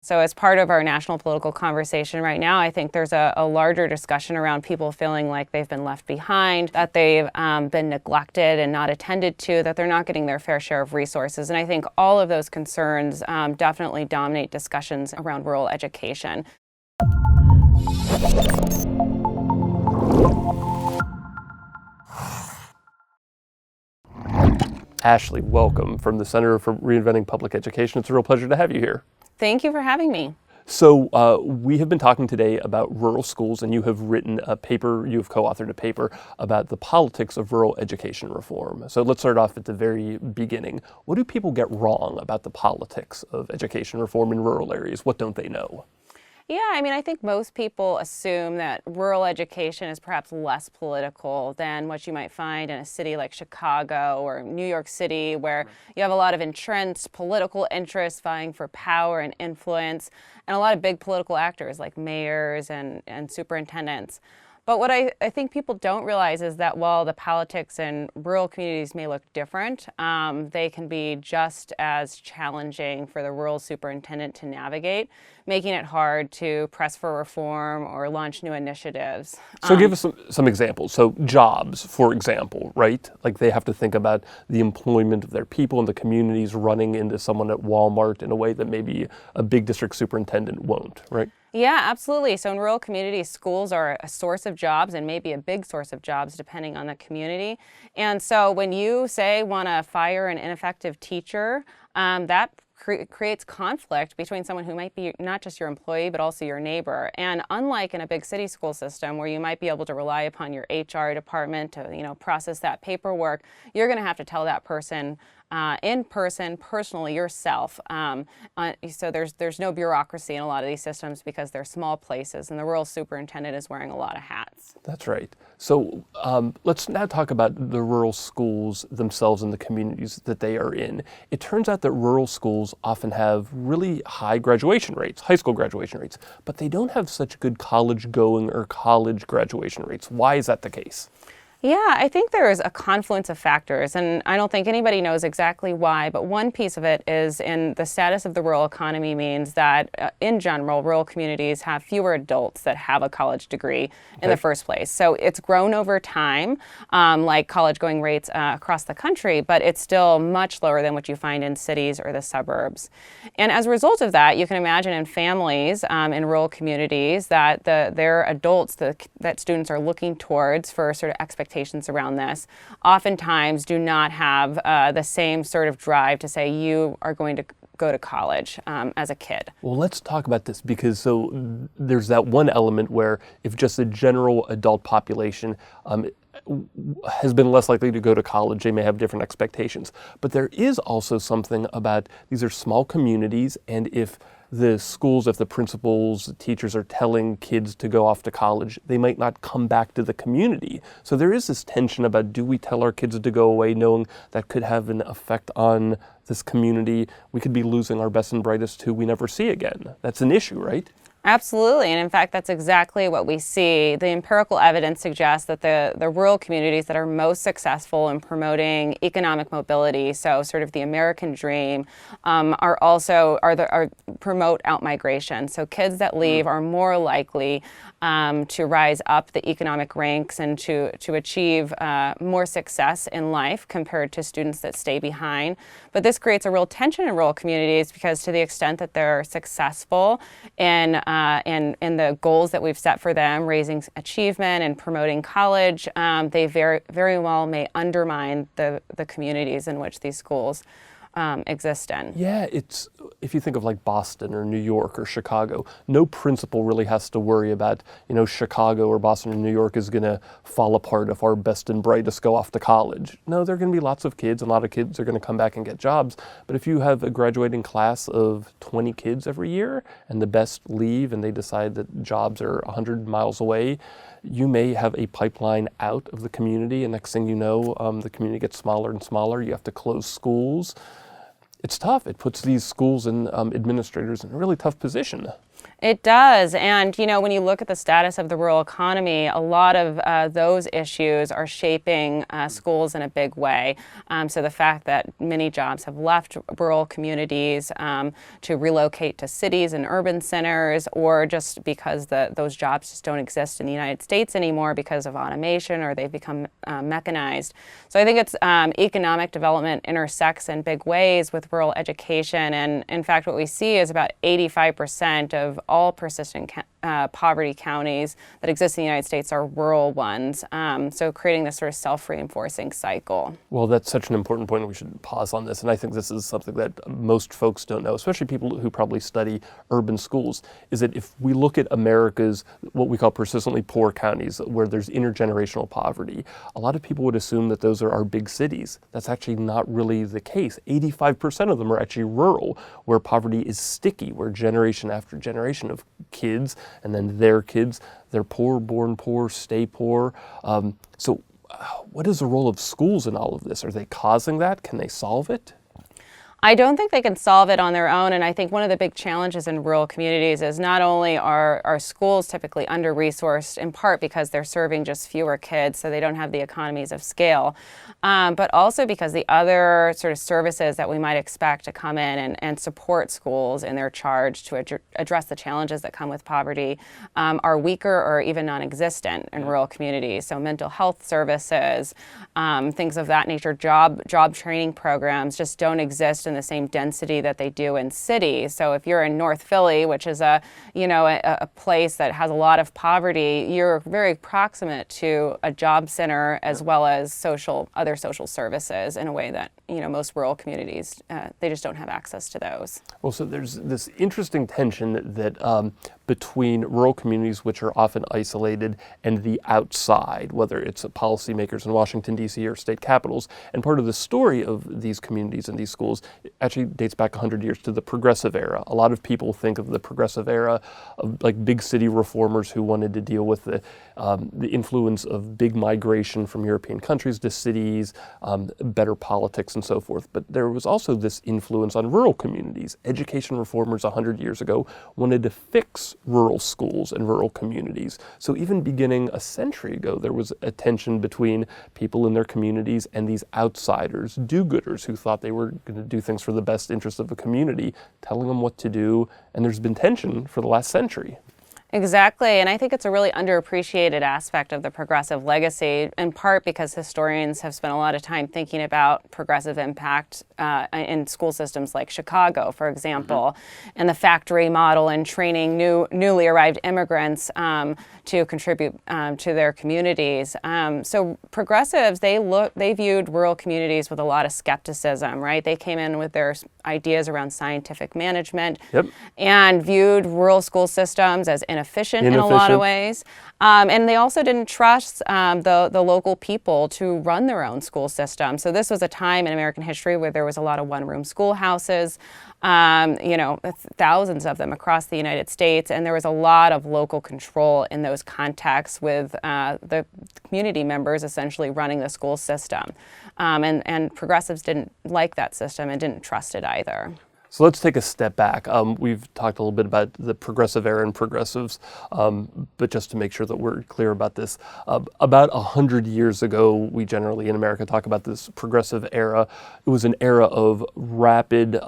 So as part of our national political conversation right now, I think there's a larger discussion around people feeling like they've been left behind, that they've been neglected and not attended to, that they're not getting their fair share of resources. And I think all of those concerns definitely dominate discussions around rural education. Ashley, welcome from the Center for Reinventing Public Education. It's a real pleasure to have you here. Thank you for having me. So we have been talking today about rural schools, and you have written a paper, you have co-authored a paper about the politics of rural education reform. So let's start off at the very beginning. What do people get wrong about the politics of education reform in rural areas? What don't they know? Yeah, I think most people assume that rural education is perhaps less political than what you might find in a city like Chicago or New York City, where you have a lot of entrenched political interests vying for power and influence, and a lot of big political actors like mayors and superintendents. But what I think people don't realize is that while the politics in rural communities may look different, they can be just as challenging for the rural superintendent to navigate, making it hard to press for reform or launch new initiatives. So give us some examples. So jobs, for example, right? Like they have to think about the employment of their people and the communities running into someone at Walmart in a way that maybe a big district superintendent won't, right? Yeah, absolutely. So in rural communities, schools are a source of jobs and maybe a big source of jobs depending on the community. And so when you, say, want to fire an ineffective teacher, that creates conflict between someone who might be not just your employee, but also your neighbor. And unlike in a big city school system where you might be able to rely upon your HR department to, process that paperwork, you're going to have to tell that person in person, personally, yourself. So there's no bureaucracy in a lot of these systems because they're small places, and the rural superintendent is wearing a lot of hats. That's right. So let's now talk about the rural schools themselves and the communities that they are in. It turns out that rural schools often have really high graduation rates, high school graduation rates, but they don't have such good college going or college graduation rates. Why is that the case? Yeah, I think there is a confluence of factors, and I don't think anybody knows exactly why, but one piece of it is in the status of the rural economy means that, in general, rural communities have fewer adults that have a college degree in the first place. So it's grown over time, like college-going rates across the country, but it's still much lower than what you find in cities or the suburbs. And as a result of that, you can imagine in families in rural communities that their adults that students are looking towards for sort of expectations around this oftentimes do not have the same sort of drive to say you are going to go to college as a kid. Well, let's talk about this because there's that one element where if just the general adult population has been less likely to go to college, they may have different expectations. But there is also something about these are small communities, and if the principals, the teachers are telling kids to go off to college, they might not come back to the community. So there is this tension about, do we tell our kids to go away knowing that could have an effect on this community? We could be losing our best and brightest who we never see again. That's an issue, right? Absolutely, and in fact, that's exactly what we see. The empirical evidence suggests that the rural communities that are most successful in promoting economic mobility, so sort of the American dream, promote outmigration. So kids that leave are more likely to rise up the economic ranks and to achieve more success in life compared to students that stay behind. But this creates a real tension in rural communities because to the extent that they're successful in the goals that we've set for them, raising achievement and promoting college, they very, very well may undermine the communities in which these schools exist in. Yeah, if you think of like Boston or New York or Chicago, no principal really has to worry about, Chicago or Boston or New York is going to fall apart if our best and brightest go off to college. No, there are going to be lots of kids, and a lot of kids are going to come back and get jobs. But if you have a graduating class of 20 kids every year and the best leave and they decide that jobs are 100 miles away, you may have a pipeline out of the community, and next thing you know, the community gets smaller and smaller. You have to close schools. it's tough. It puts these schools and administrators in a really tough position. It does. And, when you look at the status of the rural economy, a lot of those issues are shaping schools in a big way. So the fact that many jobs have left rural communities to relocate to cities and urban centers, or just because those jobs just don't exist in the United States anymore because of automation, or they've become mechanized. So I think it's economic development intersects in big ways with rural education. And in fact, what we see is about 85% of all persistent poverty counties that exist in the United States are rural ones. So creating this sort of self-reinforcing cycle. Well, that's such an important point. We should pause on this. And I think this is something that most folks don't know, especially people who probably study urban schools, is that if we look at America's, what we call persistently poor counties, where there's intergenerational poverty, a lot of people would assume that those are our big cities. That's actually not really the case. 85% of them are actually rural, where poverty is sticky, where generation after generation of kids and then their kids, they're poor, born poor, stay poor. So what is the role of schools in all of this? Are they causing that? Can they solve it? I don't think they can solve it on their own, and I think one of the big challenges in rural communities is not only are schools typically under-resourced, in part because they're serving just fewer kids, so they don't have the economies of scale, but also because the other sort of services that we might expect to come in and support schools in their charge to address the challenges that come with poverty are weaker or even non-existent in rural communities. So mental health services, things of that nature, job training programs just don't exist in the same density that they do in cities. So if you're in North Philly, which is a place that has a lot of poverty, you're very proximate to a job center as well as other social services in a way that most rural communities they just don't have access to those. Well, so there's this interesting tension that between rural communities, which are often isolated, and the outside, whether it's policymakers in Washington, D.C. or state capitals. And part of the story of these communities and these schools actually dates back 100 years to the Progressive Era. A lot of people think of the Progressive Era of like big city reformers who wanted to deal with the influence of big migration from European countries to cities, better politics and so forth. But there was also this influence on rural communities. Education reformers 100 years ago wanted to fix rural schools and rural communities. So even beginning a century ago, there was a tension between people in their communities and these outsiders, do-gooders who thought they were going to do things for the best interest of the community, telling them what to do. And there's been tension for the last century. Exactly, and I think it's a really underappreciated aspect of the progressive legacy, in part because historians have spent a lot of time thinking about progressive impact in school systems like Chicago, for example, and the factory model and training newly arrived immigrants to contribute to their communities. So progressives, they viewed rural communities with a lot of skepticism, right? They came in with their ideas around scientific management and viewed rural school systems as inefficient in a lot of ways. And they also didn't trust the local people to run their own school system. So this was a time in American history where there was a lot of one-room schoolhouses, thousands of them across the United States, and there was a lot of local control in those contexts with the community members essentially running the school system. And progressives didn't like that system and didn't trust it either. So let's take a step back. We've talked a little bit about the progressive era and progressives, but just to make sure that we're clear about this, about 100 years ago, we generally in America talk about this progressive era. It was an era of rapid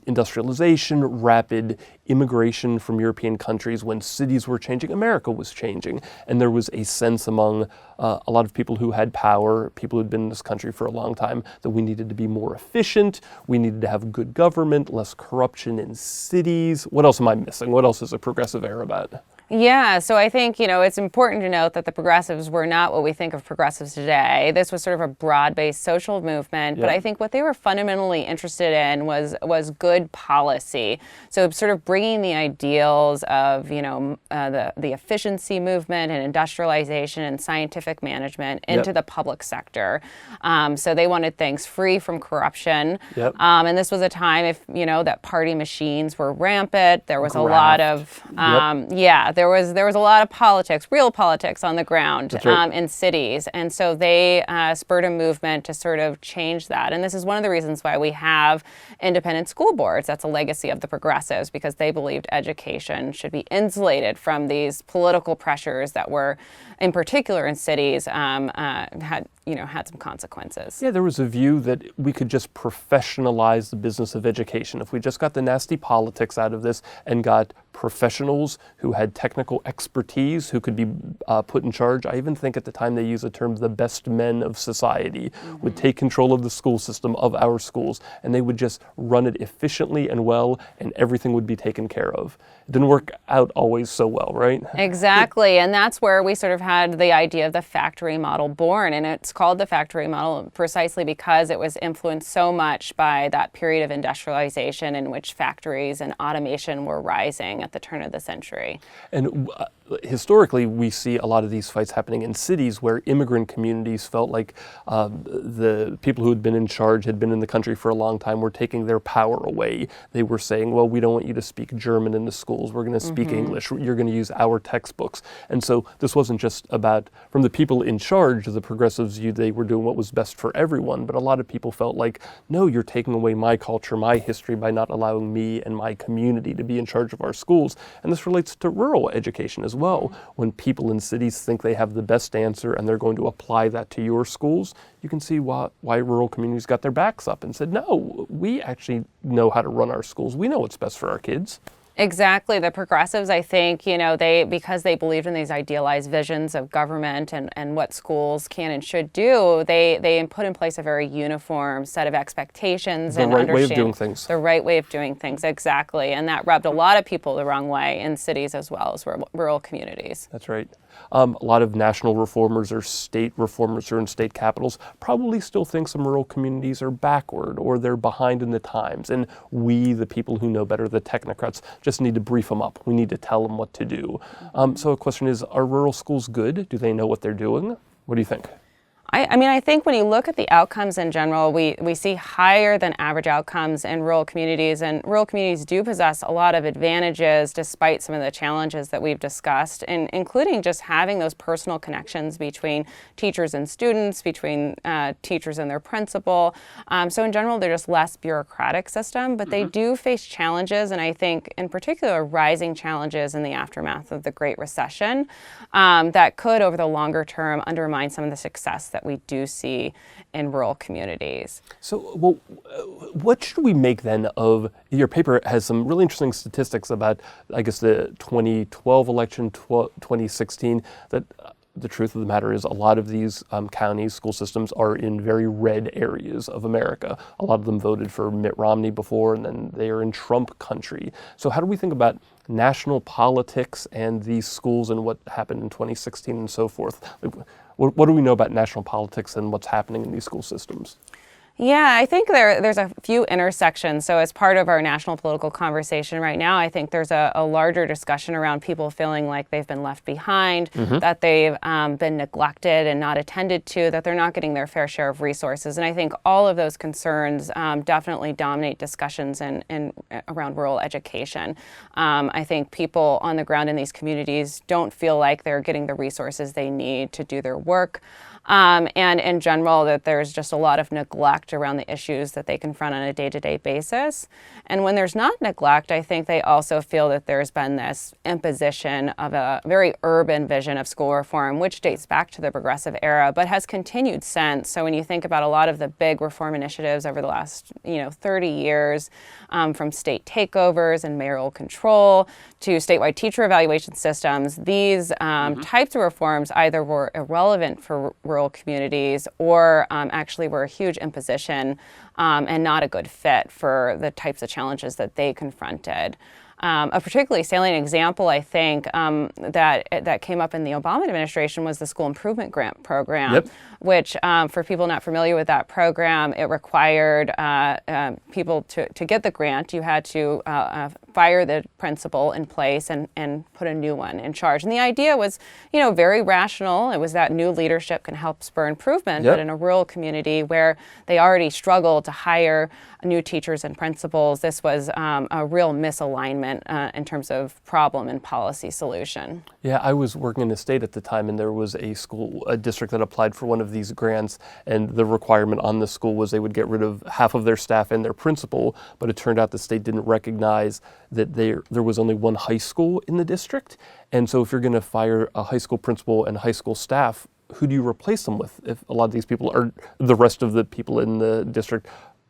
industrialization, rapid immigration from European countries. When cities were changing, America was changing. And there was a sense among a lot of people who had power, people who'd been in this country for a long time, that we needed to be more efficient, we needed to have good government, less corruption in cities. What else am I missing? What else is a progressive era about? Yeah, so I think, it's important to note that the progressives were not what we think of progressives today. This was sort of a broad-based social movement, but I think what they were fundamentally interested in was good policy. So sort of bringing the ideals of, the efficiency movement and industrialization and scientific management into the public sector. So they wanted things free from corruption. And this was a time, if, that party machines were rampant. There was a lot Graft. of, there was a lot of politics, real politics on the ground That's right. in cities. And so they spurred a movement to sort of change that. And this is one of the reasons why we have independent school boards. That's a legacy of the progressives, because they believed education should be insulated from these political pressures that were, in particular in cities, had some consequences. Yeah, there was a view that we could just professionalize the business of education. If we just got the nasty politics out of this and got professionals who had technical expertise who could be put in charge. I even think at the time they used the term the best men of society would take control of the school system, of our schools, and they would just run it efficiently and well, and everything would be taken care of. It didn't work out always so well, right? Exactly, and that's where we sort of had the idea of the factory model born, and it's called the factory model precisely because it was influenced so much by that period of industrialization in which factories and automation were rising at the turn of the century. And historically, we see a lot of these fights happening in cities where immigrant communities felt like the people who had been in charge, had been in the country for a long time, were taking their power away. They were saying, well, we don't want you to speak German in the schools. We're going to speak English. You're going to use our textbooks. And so this wasn't just about, from the people in charge, the progressives viewed they were doing what was best for everyone, but a lot of people felt like, no, you're taking away my culture, my history by not allowing me and my community to be in charge of our schools. And this relates to rural education as well. When people in cities think they have the best answer and they're going to apply that to your schools, you can see why rural communities got their backs up and said, no, we actually know how to run our schools. We know what's best for our kids. Exactly. The progressives, I think, because they believed in these idealized visions of government and what schools can and should do, they put in place a very uniform set of expectations The and right way of understand doing things. the right way of doing things. Exactly. And that rubbed a lot of people the wrong way in cities as well as rural communities. That's right. A lot of national reformers or state reformers who are in state capitals probably still think some rural communities are backward or they're behind in the times. And we, the people who know better, the technocrats, just need to brief them up. We need to tell them what to do. So the question is, are rural schools good? Do they know what they're doing? What do you think? I think when you look at the outcomes in general, we see higher than average outcomes in rural communities, and rural communities do possess a lot of advantages despite some of the challenges that we've discussed, and including just having those personal connections between teachers and students, between teachers and their principal. So in general, they're just less bureaucratic system, but they do face challenges, and I think in particular rising challenges in the aftermath of the Great Recession that could over the longer term undermine some of the success that we do see in rural communities. So, what should we make then of, your paper has some really interesting statistics about, I guess, the 2012 election, 2016, that the truth of the matter is a lot of these counties, school systems are in very red areas of America. A lot of them voted for Mitt Romney before, and then they are in Trump country. So how do we think about national politics and these schools and what happened in 2016 and so forth? What do we know about national politics and what's happening in these school systems? Yeah, I think there's a few intersections. So as part of our national political conversation right now, I think there's a larger discussion around people feeling like they've been left behind, that they've been neglected and not attended to, that they're not getting their fair share of resources. And I think all of those concerns definitely dominate discussions around rural education. I think people on the ground in these communities don't feel like they're getting the resources they need to do their work. And in general, that there's just a lot of neglect around the issues that they confront on a day-to-day basis. And when there's not neglect, I think they also feel that there's been this imposition of a very urban vision of school reform, which dates back to the progressive era, but has continued since. So when you think about a lot of the big reform initiatives over the last 30 years, from state takeovers and mayoral control to statewide teacher evaluation systems, these types of reforms either were irrelevant for rural communities or actually were a huge imposition and not a good fit for the types of challenges that they confronted. A particularly salient example, I think, that came up in the Obama administration was the School Improvement Grant Program, which for people not familiar with that program, it required people to get the grant. You had to fire the principal in place and put a new one in charge. And the idea was, very rational. It was that new leadership can help spur improvement, Yep. but in a rural community where they already struggled to hire new teachers and principals, this was a real misalignment in terms of problem and policy solution. Yeah, I was working in the state at the time, and there was a district that applied for one of these grants, and the requirement on the school was they would get rid of half of their staff and their principal, but it turned out the state didn't recognize that there was only one high school in the district, and so if you're going to fire a high school principal and high school staff, who do you replace them with if a lot of these people are, the rest of the people in the district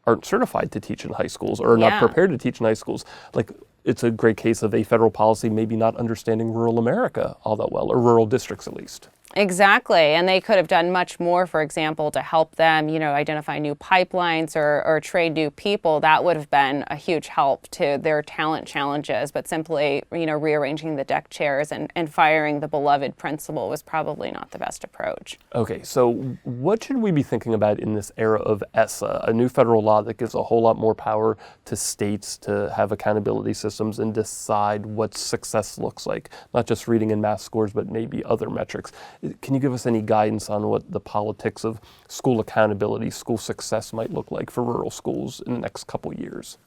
aren't certified to teach in high schools or are not prepared to teach in high schools? Like, it's a great case of a federal policy maybe not understanding rural America all that well, or rural districts at least. Exactly, and they could have done much more, for example, to help them, identify new pipelines or train new people. That would have been a huge help to their talent challenges, but simply, rearranging the deck chairs and firing the beloved principal was probably not the best approach. Okay, so what should we be thinking about in this era of ESSA, a new federal law that gives a whole lot more power to states to have accountability systems and decide what success looks like, not just reading and math scores, but maybe other metrics? Can you give us any guidance on what the politics of school accountability, school success might look like for rural schools in the next couple years?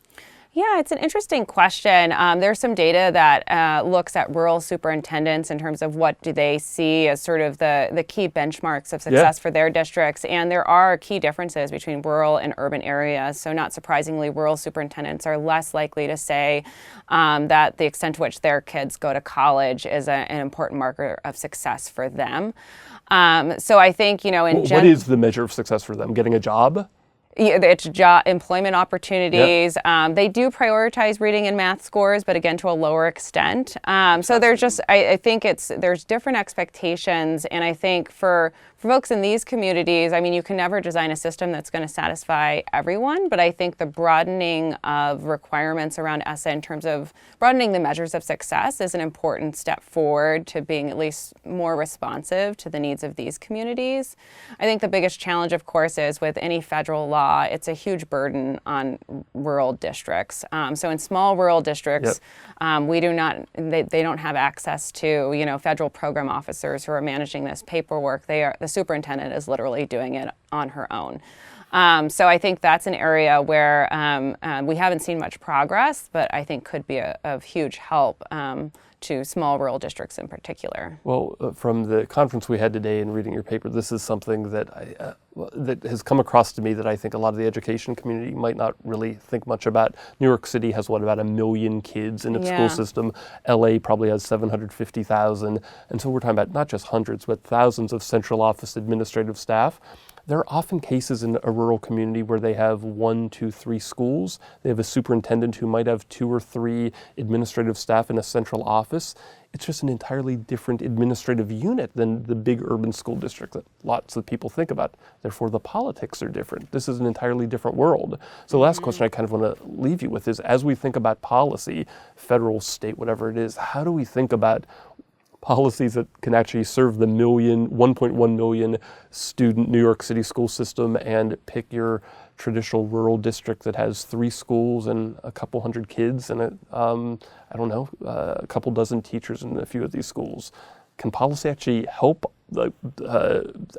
Yeah, it's an interesting question. There's some data that looks at rural superintendents in terms of what do they see as sort of the key benchmarks of success for their districts. And there are key differences between rural and urban areas. So not surprisingly, rural superintendents are less likely to say that the extent to which their kids go to college is an important marker of success for them. So I think, what is the measure of success for them? Getting a job? It's employment opportunities. Yep. They do prioritize reading and math scores, but again, to a lower extent. So there's just, I think there's different expectations. And I think for folks in these communities, you can never design a system that's going to satisfy everyone, but I think the broadening of requirements around ESSA in terms of broadening the measures of success is an important step forward to being at least more responsive to the needs of these communities. I think the biggest challenge, of course, is with any federal law, it's a huge burden on rural districts. So in small rural districts, they don't have access to, federal program officers who are managing this paperwork. The superintendent is literally doing it on her own. So I think that's an area where we haven't seen much progress, but I think could be of huge help to small rural districts in particular. Well, from the conference we had today and reading your paper, this is something that that has come across to me that I think a lot of the education community might not really think much about. New York City has, about 1 million kids in its school system. LA probably has 750,000. And so we're talking about not just hundreds, but thousands of central office administrative staff. There are often cases in a rural community where they have 1, 2, 3 schools. They have a superintendent who might have 2 or 3 administrative staff in a central office. It's just an entirely different administrative unit than the big urban school district that lots of people think about. Therefore, the politics are different. This is an entirely different world. So the last question I kind of want to leave you with is, as we think about policy, federal, state, whatever it is, how do we think about policies that can actually serve the 1.1 million student New York City school system, and pick your traditional rural district that has 3 schools and a couple hundred kids and a couple dozen teachers in a few of these schools? Can policy actually help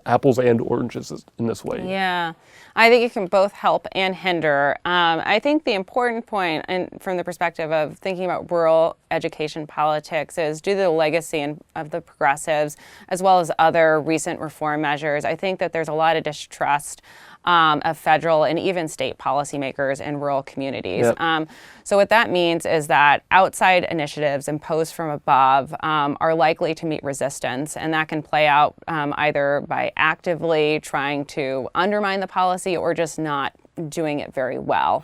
apples and oranges in this way? Yeah, I think it can both help and hinder. I think the important point, and from the perspective of thinking about rural education politics, is due to the legacy of the progressives, as well as other recent reform measures, I think that there's a lot of distrust of federal and even state policymakers in rural communities. Yep. So what that means is that outside initiatives imposed from above are likely to meet resistance, and that can play out either by actively trying to undermine the policy or just not doing it very well.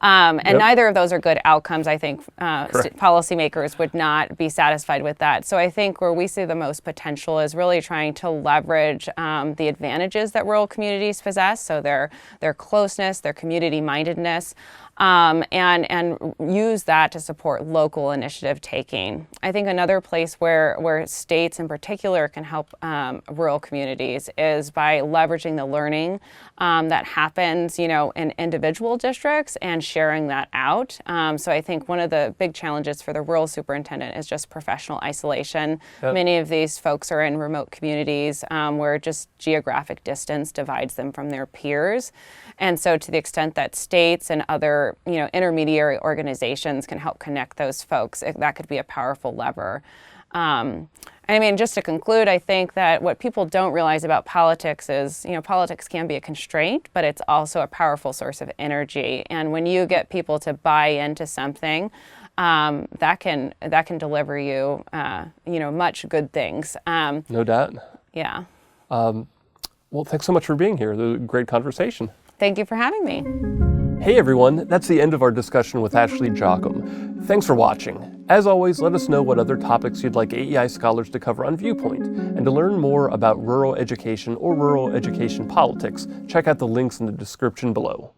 Neither of those are good outcomes. I think policymakers would not be satisfied with that. So I think where we see the most potential is really trying to leverage the advantages that rural communities possess, so their closeness, their community mindedness, and use that to support local initiative taking. I think another place where states in particular can help rural communities is by leveraging the learning that happens, in individual districts and sharing that out. So I think one of the big challenges for the rural superintendent is just professional isolation. Yep. Many of these folks are in remote communities where just geographic distance divides them from their peers. And so to the extent that states and other, intermediary organizations can help connect those folks, that could be a powerful lever. Just to conclude, I think that what people don't realize about politics is, politics can be a constraint, but it's also a powerful source of energy. And when you get people to buy into something, that can deliver you, much good things. No doubt. Yeah. Well, thanks so much for being here. It was a great conversation. Thank you for having me. Hey everyone, that's the end of our discussion with Ashley Jochum. Thanks for watching. As always, let us know what other topics you'd like AEI scholars to cover on Viewpoint. And to learn more about rural education or rural education politics, check out the links in the description below.